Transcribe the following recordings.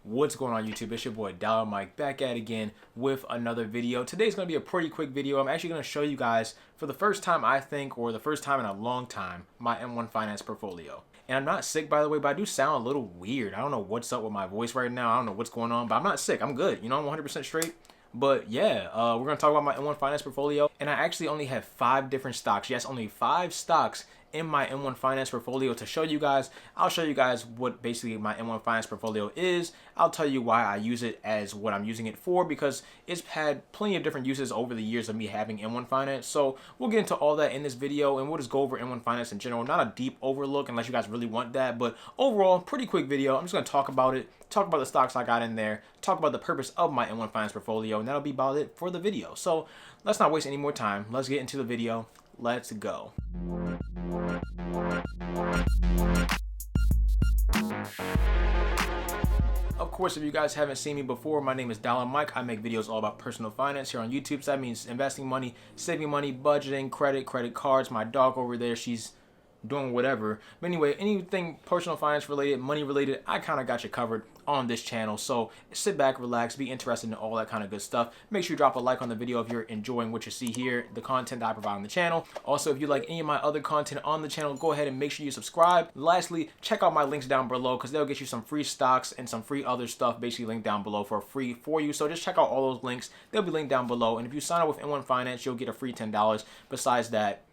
What's going on YouTube? It's your boy Dollar Mike back at it again with another video. Today's going to be a pretty quick video. I'm actually going to show you guys for the first time I think, or the first time in a long time, my M1 Finance portfolio. And I'm not sick, by the way, but I do sound a little weird. I don't know what's up with my voice right now. I don't know what's going on, but I'm not sick. I'm good. You know, I'm 100% straight. But yeah, we're going to talk about my M1 Finance portfolio. And I actually only have 5 different stocks. Yes, only 5 stocks in my M1 Finance portfolio to show you guys. I'll show you guys what basically my M1 Finance portfolio is. I'll tell you why I use it as what I'm using it for, because it's had plenty of different uses over the years of me having M1 Finance. So we'll get into all that in this video, and we'll just go over M1 Finance in general. Not a deep overlook unless you guys really want that, but overall, pretty quick video. I'm just going to talk about it, talk about the stocks I got in there, talk about the purpose of my M1 Finance portfolio, and that'll be about it for the video. So let's not waste any more time. Let's get into the video. Let's go. Of course, if you guys haven't seen me before, my name is Dollar Mike. I make videos all about personal finance here on YouTube. So that means investing money, saving money, budgeting, credit cards. My dog over there, she's doing whatever. But anyway, anything personal finance related, money related, I kind of got you covered on this channel. So sit back, relax, be interested in all that kind of good stuff. Make sure you drop a like on the video if you're enjoying what you see here, the content that I provide on the channel. Also, if you like any of my other content on the channel, go ahead and make sure you subscribe. Lastly, check out my links down below because they'll get you some free stocks and some free other stuff basically linked down below for free for you. So just check out all those links. They'll be linked down below. And if you sign up with M1 Finance, you'll get a free $10. Besides that,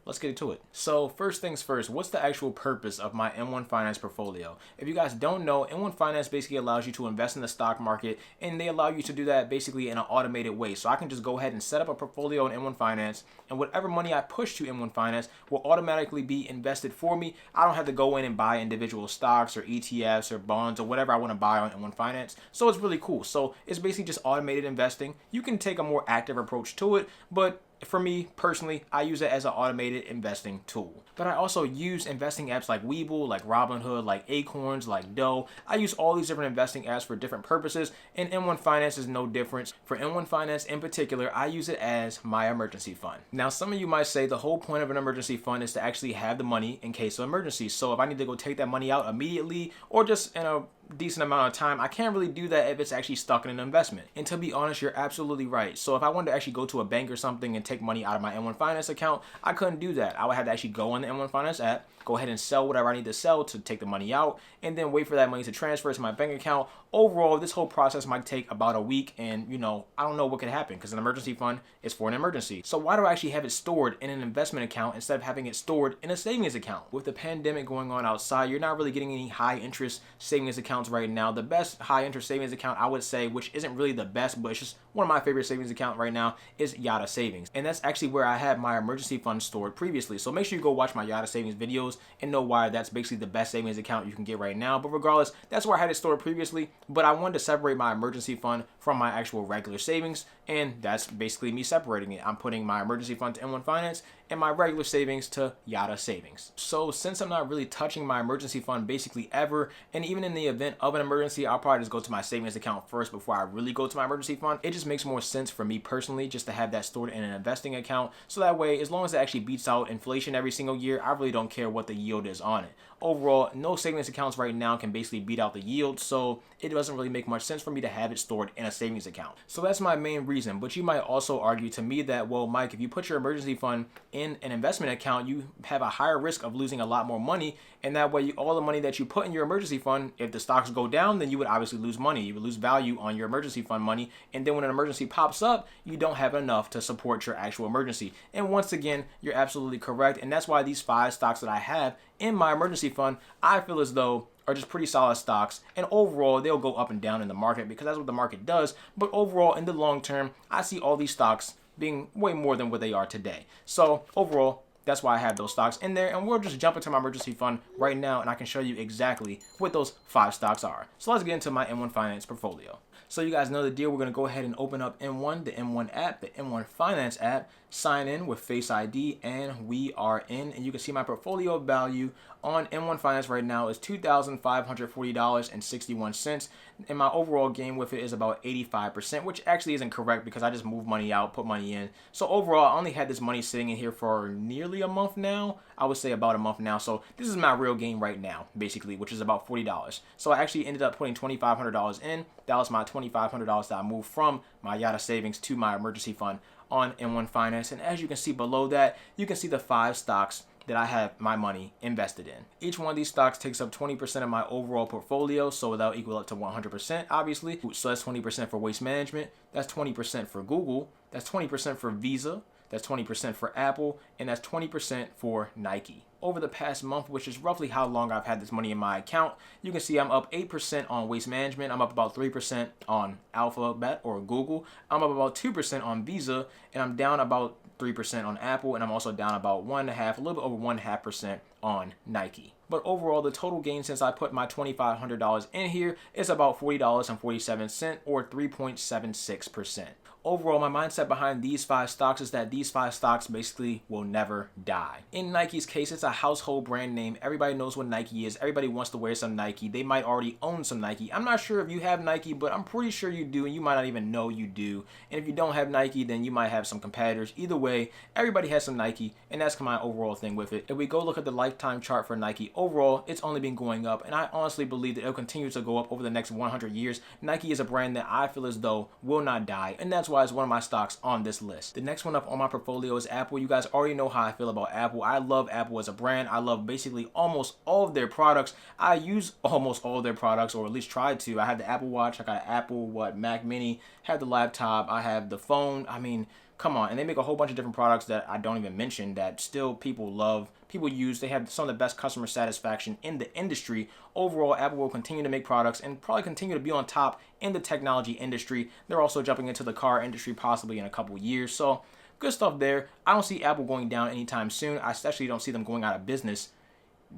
let's get into it. So first things first, what's the actual purpose of my M1 Finance portfolio? If you guys don't know, M1 Finance basically allows you to invest in the stock market, and they allow you to do that basically in an automated way. So I can just go ahead and set up a portfolio in M1 Finance, and whatever money I push to M1 Finance will automatically be invested for me. I don't have to go in and buy individual stocks or ETFs or bonds or whatever I want to buy on M1 Finance. So it's really cool. So it's basically just automated investing. You can take a more active approach to it, but for me personally, I use it as an automated investing tool. But I also use investing apps like Webull, like Robinhood, like Acorns, like Doe. I use all these different investing apps for different purposes, and M1 Finance is no different. For M1 Finance in particular, I use it as my emergency fund. Now, some of you might say the whole point of an emergency fund is to actually have the money in case of emergency. So if I need to go take that money out immediately or just in a decent amount of time, I can't really do that if it's actually stuck in an investment. And to be honest, you're absolutely right. So if I wanted to actually go to a bank or something and take money out of my M1 Finance account, I couldn't do that. I would have to actually go on the M1 Finance app, go ahead and sell whatever I need to sell to take the money out, and then wait for that money to transfer to my bank account. Overall, this whole process might take about a week, and you know, I don't know what could happen because an emergency fund is for an emergency. So why do I actually have it stored in an investment account instead of having it stored in a savings account? With the pandemic going on outside, you're not really getting any high interest savings accounts right now. The best high interest savings account I would say, which isn't really the best, but it's just one of my favorite savings account right now, is Yada Savings. And that's actually where I had my emergency fund stored previously. So make sure you go watch my Yada Savings videos and know why that's basically the best savings account you can get right now. But regardless, that's where I had it stored previously. But I wanted to separate my emergency fund from my actual regular savings, and that's basically me separating it. I'm putting my emergency fund to M1 Finance and my regular savings to Yada Savings. So since I'm not really touching my emergency fund basically ever, and even in the event of an emergency, I'll probably just go to my savings account first before I really go to my emergency fund. It just makes more sense for me personally just to have that stored in an investing account. So that way, as long as it actually beats out inflation every single year, I really don't care what the yield is on it. Overall, no savings accounts right now can basically beat out the yield, so it doesn't really make much sense for me to have it stored in a savings account. So that's my main reason. But you might also argue to me that, well, Mike, if you put your emergency fund in an investment account, you have a higher risk of losing a lot more money, and that way all the money that you put in your emergency fund, if the stocks go down, then you would obviously lose money. You would lose value on your emergency fund money, and then when an emergency pops up, you don't have enough to support your actual emergency. And once again, you're absolutely correct, and that's why these 5 stocks that I have in my emergency fund, I feel as though are just pretty solid stocks, and overall they'll go up and down in the market because that's what the market does. But overall, in the long term, I see all these stocks being way more than what they are today. So overall, that's why I have those stocks in there, and we'll just jump into my emergency fund right now, and I can show you exactly what those 5 stocks are. So let's get into my M1 Finance portfolio. So you guys know the deal. We're going to go ahead and open up M1, the M1 app, the M1 Finance app, sign in with Face ID, and we are in. And you can see my portfolio value on M1 Finance right now is $2,540.61. And my overall gain with it is about 85%, which actually isn't correct because I just moved money out, put money in. So overall, I only had this money sitting in here for nearly nearly a month now. I would say about a month now. So this is my real game right now, basically, which is about $40. So I actually ended up putting $2,500 in. That was my $2,500 that I moved from my Yada savings to my emergency fund on M1 Finance. And as you can see below that, you can see the 5 stocks that I have my money invested in. Each one of these stocks takes up 20% of my overall portfolio, so that'll equal up to 100%, obviously. So that's 20% for Waste Management, that's 20% for Google, that's 20% for Visa, that's 20% for Apple, and that's 20% for Nike. Over the past month, which is roughly how long I've had this money in my account, you can see I'm up 8% on Waste Management, I'm up about 3% on Alphabet or Google, I'm up about 2% on Visa, and I'm down about 3% on Apple, and I'm also down about 1.5%, a little bit over 1.5% on Nike. But overall, the total gain since I put my $2,500 in here is about $40.47 or 3.76%. Overall, my mindset behind these 5 stocks is that these 5 stocks basically will never die. In Nike's case, it's a household brand name. Everybody knows what Nike is. Everybody wants to wear some Nike. They might already own some Nike. I'm not sure if you have Nike, but I'm pretty sure you do, and you might not even know you do. And if you don't have Nike, then you might have some competitors. Either way, everybody has some Nike, and that's my overall thing with it. If we go look at the lifetime chart for Nike, overall, it's only been going up, and I honestly believe that it'll continue to go up over the next 100 years. Nike is a brand that I feel as though will not die, and that's why it's one of my stocks on this list. The next one up on my portfolio is Apple. You guys already know how I feel about Apple. I love Apple as a brand. I love basically almost all of their products. I use almost all of their products, or at least try to. I have the Apple Watch. I got an Apple Mac Mini. Have the laptop. I have the phone. I mean, come on. And they make a whole bunch of different products that I don't even mention that still people love, people use. They have some of the best customer satisfaction in the industry. Overall, Apple will continue to make products and probably continue to be on top in the technology industry. They're also jumping into the car industry possibly in a couple years. So good stuff there. I don't see Apple going down anytime soon. I especially don't see them going out of business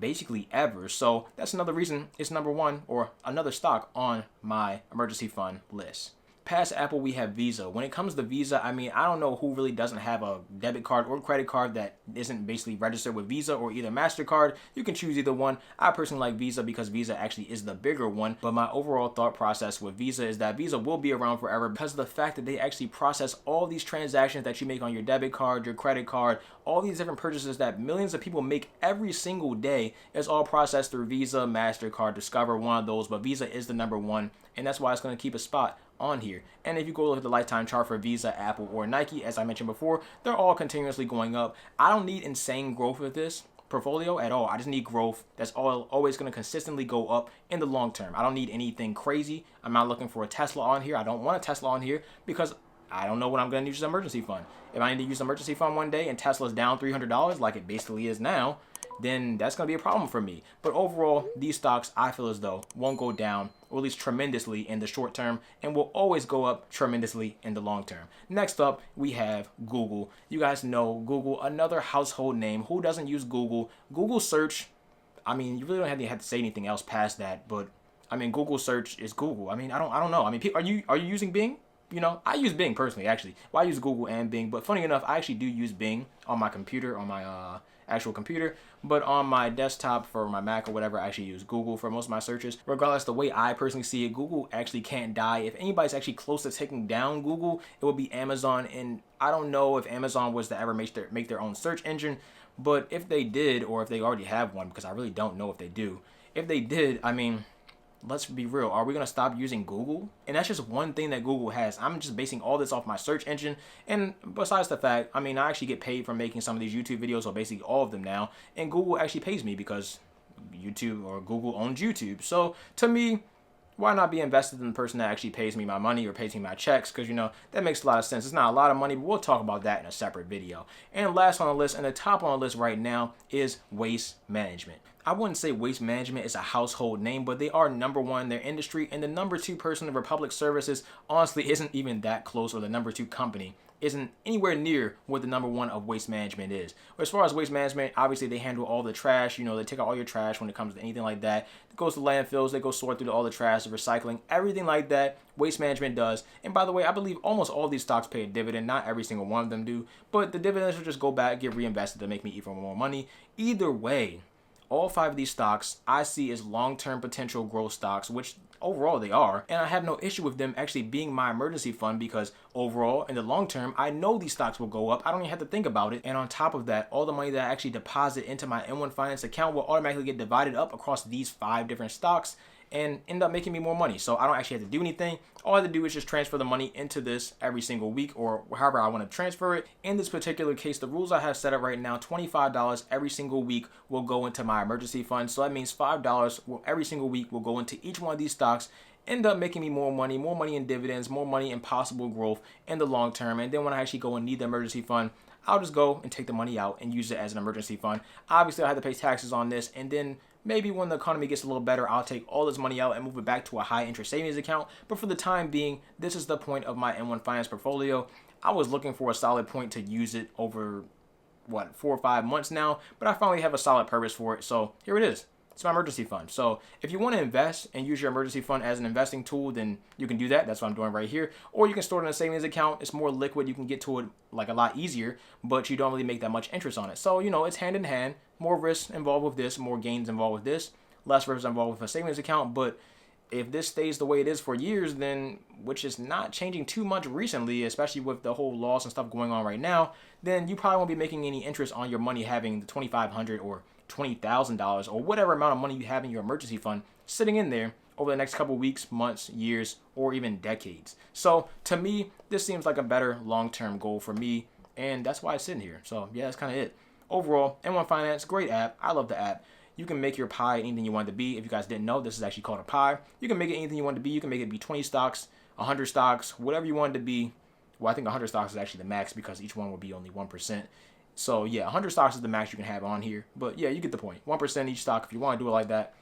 basically ever. So that's another reason it's number one, or another stock on my emergency fund list. Past Apple, we have Visa. When it comes to Visa, I mean, I don't know who really doesn't have a debit card or credit card that isn't basically registered with Visa or either MasterCard. You can choose either one. I personally like Visa because Visa actually is the bigger one. But my overall thought process with Visa is that Visa will be around forever because of the fact that they actually process all these transactions that you make on your debit card, your credit card, all these different purchases that millions of people make every single day is all processed through Visa, MasterCard, Discover, one of those. But Visa is the number one, and that's why it's going to keep a spot on here. And if you go look at the lifetime chart for Visa, Apple, or Nike, as I mentioned before, they're all continuously going up. I don't need insane growth with this portfolio at all. I just need growth that's always going to consistently go up in the long term. I don't need anything crazy. I'm not looking for a Tesla on here. I don't want a Tesla on here because I don't know when I'm going to use an emergency fund. If I need to use an emergency fund one day and Tesla's down $300 like it basically is now, then that's going to be a problem for me. But overall, these stocks, I feel as though, won't go down, or at least tremendously in the short term, and will always go up tremendously in the long term. Next up, we have Google. You guys know Google, another household name. Who doesn't use Google? Google search, I mean, you really don't have to say anything else past that, but I mean, Google search is Google. I mean, I don't know. I mean, are you using Bing? You know, I use Bing personally, actually. Well, I use Google and Bing, but funny enough, I actually do use Bing on my computer, on my actual computer, but on my desktop for my Mac or whatever, I actually use Google for most of my searches. Regardless, the way I personally see it, Google actually can't die. If anybody's actually close to taking down Google, it would be Amazon, and I don't know if Amazon was to ever make their own search engine, but if they did, or if they already have one, because I really don't know if they do. If they did, I mean, let's be real. Are we going to stop using Google? And that's just one thing that Google has. I'm just basing all this off my search engine. And besides the fact, I mean, I actually get paid for making some of these YouTube videos, or basically all of them now. And Google actually pays me because YouTube or Google owns YouTube. So to me, why not be invested in the person that actually pays me my money or pays me my checks? Because, you know, that makes a lot of sense. It's not a lot of money, but we'll talk about that in a separate video. And last on the list, and the top on the list right now, is Waste Management. I wouldn't say Waste Management is a household name, but they are number one in their industry. And the number two person, Republic Services, honestly isn't even that close, or the number two company isn't anywhere near what the number one of Waste Management is. As far as Waste Management, obviously they handle all the trash. You know, they take out all your trash when it comes to anything like that. It goes to landfills. They go sort through all the trash, the recycling, everything like that. Waste Management does. And by the way, I believe almost all these stocks pay a dividend. Not every single one of them do, but the dividends will just go back, get reinvested to make me even more money. Either way, all 5 of these stocks I see as long-term potential growth stocks, which overall they are, and I have no issue with them actually being my emergency fund because overall in the long term I know these stocks will go up. I don't even have to think about it. And on top of that, all the money that I actually deposit into my M1 Finance account will automatically get divided up across these 5 different stocks and end up making me more money. So I don't actually have to do anything. All I have to do is just transfer the money into this every single week or however I want to transfer it. In this particular case, the rules I have set up right now, $25 every single week will go into my emergency fund. So that means $5 every single week will go into each one of these stocks, end up making me more money in dividends, more money in possible growth in the long term. And then when I actually go and need the emergency fund, I'll just go and take the money out and use it as an emergency fund. Obviously, I have to pay taxes on this, and then maybe when the economy gets a little better, I'll take all this money out and move it back to a high interest savings account. But for the time being, this is the point of my M1 Finance portfolio. I was looking for a solid point to use it over, 4 or 5 months now, but I finally have a solid purpose for it. So here it is. It's my emergency fund. So if you want to invest and use your emergency fund as an investing tool, then you can do that. That's what I'm doing right here. Or you can store it in a savings account. It's more liquid. You can get to it like a lot easier, but you don't really make that much interest on it. So, it's hand in hand. More risk involved with this, more gains involved with this, less risk involved with a savings account. But if this stays the way it is for years, then, which is not changing too much recently, especially with the whole laws and stuff going on right now, then you probably won't be making any interest on your money having the $2,500 or $20,000 or whatever amount of money you have in your emergency fund sitting in there over the next couple weeks, months, years, or even decades. So to me, this seems like a better long-term goal for me, and that's why it's sitting here. So yeah, that's kind of it. Overall, M1 Finance, great app. I love the app. You can make your pie anything you want it to be. If you guys didn't know, this is actually called a pie. You can make it anything you want it to be. You can make it be 20 stocks, 100 stocks, whatever you want it to be. Well, I think 100 stocks is actually the max because each one will be only 1%. So yeah, 100 stocks is the max you can have on here. But yeah, you get the point. 1% each stock if you want to do it like that.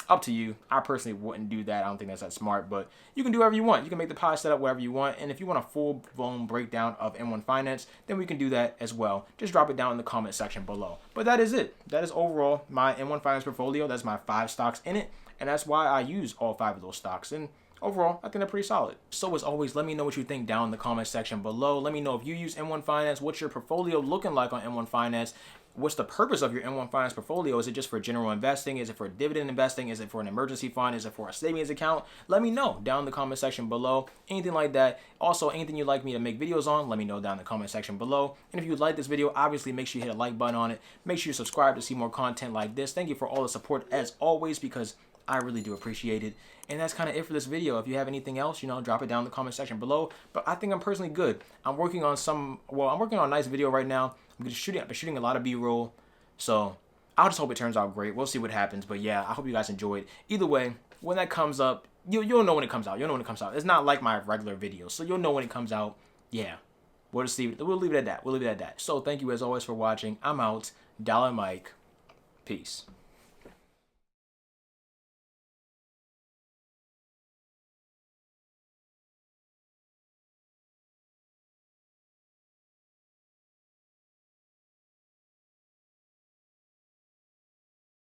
Up to you. I personally wouldn't do that. I don't think that's that smart, but you can do whatever you want. You can make the pie set up whatever you want. And if you want a full-blown breakdown of M1 Finance, then we can do that as well. Just drop it down in the comment section below. But that is it. That is overall my M1 Finance portfolio. That's my 5 stocks in it. And that's why I use all 5 of those stocks. And overall, I think they're pretty solid. So as always, let me know what you think down in the comment section below. Let me know if you use M1 Finance. What's your portfolio looking like on M1 Finance? What's the purpose of your M1 Finance portfolio? Is it just for general investing? Is it for dividend investing? Is it for an emergency fund? Is it for a savings account? Let me know down in the comment section below. Anything like that. Also, anything you'd like me to make videos on, let me know down in the comment section below. And if you like this video, obviously make sure you hit a like button on it. Make sure you subscribe to see more content like this. Thank you for all the support as always, because I really do appreciate it. And that's kind of it for this video. If you have anything else, drop it down in the comment section below. But I think I'm personally good. I'm working on a nice video right now. I've been shooting a lot of B-roll. So I'll just hope it turns out great. We'll see what happens. But yeah, I hope you guys enjoyed. Either way, when that comes up, you'll know when it comes out. You'll know when it comes out. It's not like my regular videos. So you'll know when it comes out. Yeah. We'll leave it at that. So thank you as always for watching. I'm out. Dollar Mike. Peace.